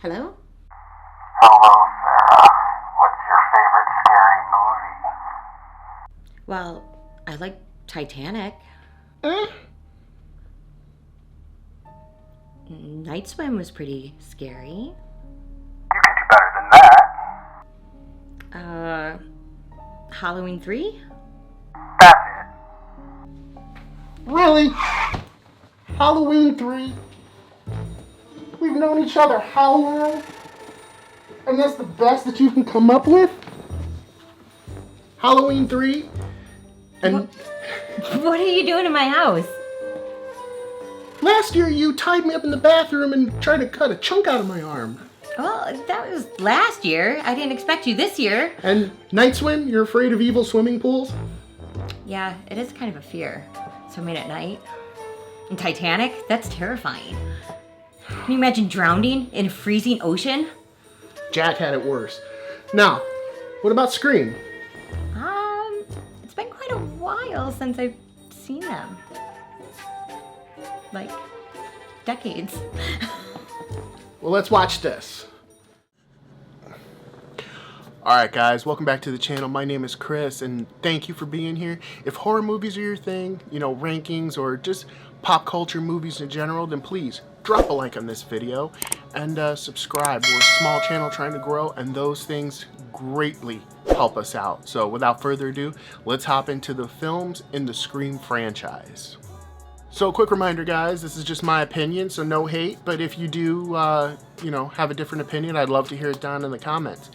Hello? Hello, Sarah. What's your favorite scary movie? Well, I like Titanic. Night Swim was pretty scary. You can do better than that. Halloween 3? That's it. Really? Halloween 3? We've known each other how long? And that's the best that you can come up with? Halloween 3? And What are you doing in my house? last year you tied me up in the bathroom and tried to cut a chunk out of my arm. Well, that was last year. I didn't expect you this year. And Night Swim? You're afraid of evil swimming pools? Yeah, it is kind of a fear. Swimming at night. And Titanic? That's terrifying. Can you imagine drowning in a freezing ocean? Jack had it worse. Now, what about Scream? It's been quite a while since I've seen them. Like, decades. Well, let's watch this. Alright guys, welcome back to the channel. My name is Chris and thank you for being here. If horror movies are your thing, rankings or just pop culture movies in general, then please drop a like on this video and subscribe. We're a small channel trying to grow and those things greatly help us out. So without further ado, let's hop into the films in the Scream franchise. So quick reminder guys, this is just my opinion, so no hate, but if you do, have a different opinion, I'd love to hear it down in the comments.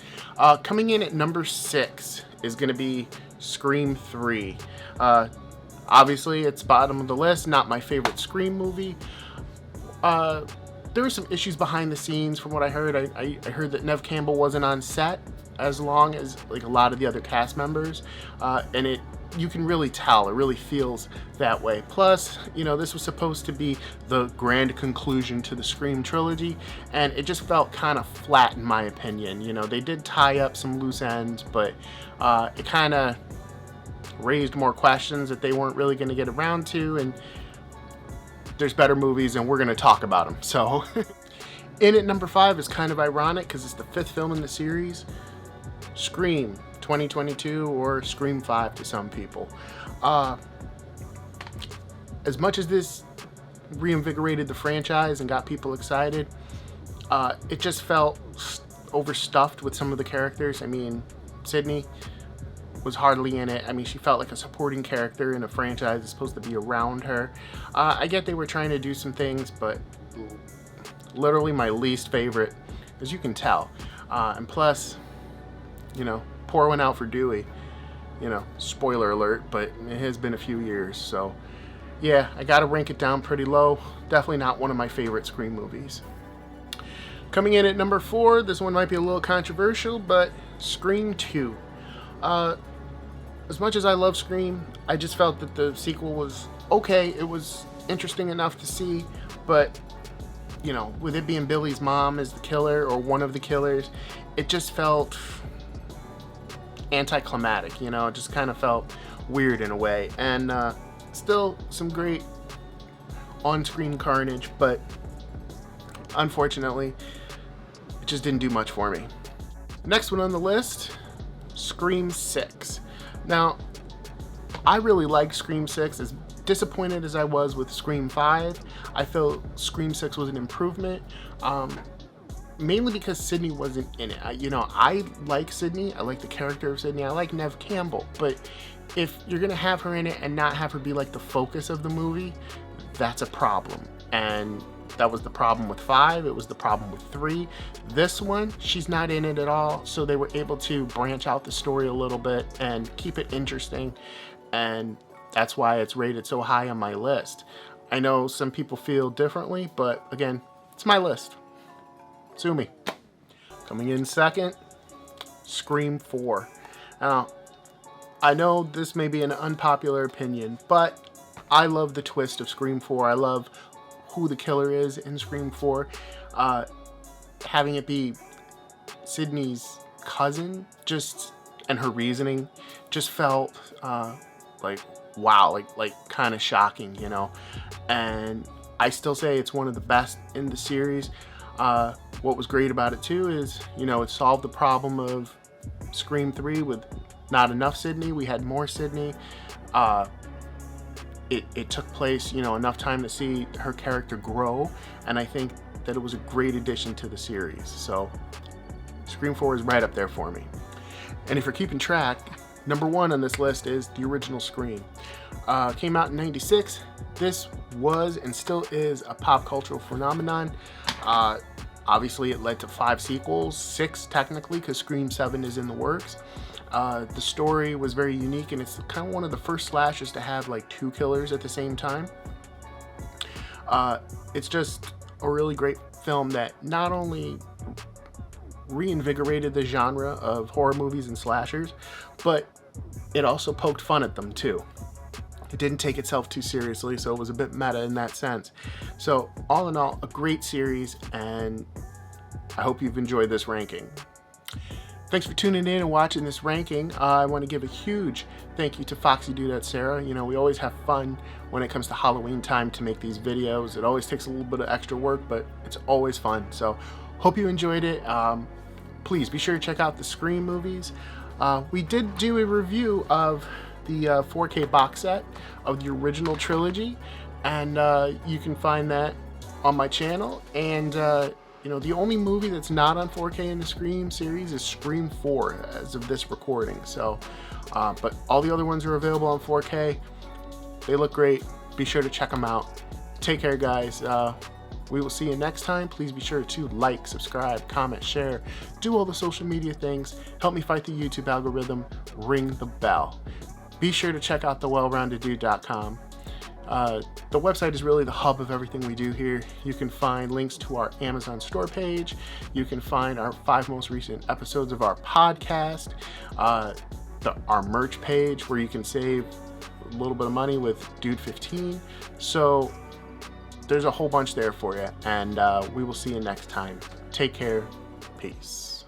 Coming in at number 6 is going to be Scream 3. Obviously, it's bottom of the list, not my favorite Scream movie. There were some issues behind the scenes from what I heard. I heard that Neve Campbell wasn't on set as long as like a lot of the other cast members, and you can really tell, it really feels that way. Plus, this was supposed to be the grand conclusion to the Scream trilogy, and it just felt kind of flat in my opinion. They did tie up some loose ends, but it kind of raised more questions that they weren't really going to get around to, and there's better movies and we're going to talk about them. So, in at number 5 is kind of ironic because it's the 5th film in the series, Scream 2022, or Scream 5 to some people. As much as this reinvigorated the franchise and got people excited, it just felt overstuffed with some of the characters. I mean, Sydney was hardly in it. I mean, she felt like a supporting character in a franchise that's supposed to be around her. I get they were trying to do some things, but literally my least favorite, as you can tell. And plus, pour one out for Dewey. Spoiler alert, but it has been a few years, so yeah, I gotta rank it down pretty low. Definitely not one of my favorite Scream movies. Coming in at number 4, this one might be a little controversial, but Scream 2. As much as I love Scream, I just felt that the sequel was okay. It was interesting enough to see, but with it being Billy's mom as the killer or one of the killers, it just felt anticlimactic. It just kind of felt weird in a way, and still some great on-screen carnage, but unfortunately it just didn't do much for me. Next one on the list, Scream 6. Now, I really like Scream 6. As disappointed as I was with Scream 5, I felt Scream 6 was an improvement. Mainly because Sydney wasn't in it. I like Sydney. I like the character of Sydney. I like Neve Campbell. But if you're going to have her in it and not have her be like the focus of the movie, that's a problem. And that was the problem with 5. It was the problem with 3. This one, she's not in it at all. So they were able to branch out the story a little bit and keep it interesting. And that's why it's rated so high on my list. I know some people feel differently, but again, it's my list. Sue me. Coming in second, Scream 4. Now, I know this may be an unpopular opinion, but I love the twist of Scream 4. I love who the killer is in Scream 4. Having it be Sydney's cousin, and her reasoning, just felt like, wow, like kind of shocking, And I still say it's one of the best in the series. What was great about it too is, it solved the problem of Scream 3 with not enough Sydney. We had more Sydney. It took place, enough time to see her character grow, and I think that it was a great addition to the series. So Scream 4 is right up there for me. And if you're keeping track, number 1 on this list is the original Scream. Came out in '96. This was and still is a pop cultural phenomenon. Obviously, it led to 5 sequels, 6 technically, because Scream 7 is in the works. The story was very unique, and it's kind of one of the first slashers to have like 2 killers at the same time. It's just a really great film that not only reinvigorated the genre of horror movies and slashers, but it also poked fun at them too. It didn't take itself too seriously, so it was a bit meta in that sense. So all in all, a great series, and I hope you've enjoyed this ranking. Thanks for tuning in and watching this ranking. I want to give a huge thank you to Foxy, Dudettes, Sarah. We always have fun when it comes to Halloween time to make these videos. It always takes a little bit of extra work, but it's always fun. So hope you enjoyed it. Please be sure to check out the Scream movies. We did do a review of the 4K box set of the original trilogy, and you can find that on my channel. And the only movie that's not on 4K in the Scream series is Scream 4 as of this recording. So, but all the other ones are available on 4K. They look great. Be sure to check them out. Take care, guys. We will see you next time. Please be sure to like, subscribe, comment, share, do all the social media things. Help me fight the YouTube algorithm. Ring the bell. Be sure to check out thewellroundeddude.com. The website is really the hub of everything we do here. You can find links to our Amazon store page. You can find our 5 most recent episodes of our podcast, our merch page where you can save a little bit of money with Dude 15. So there's a whole bunch there for you, and we will see you next time. Take care. Peace.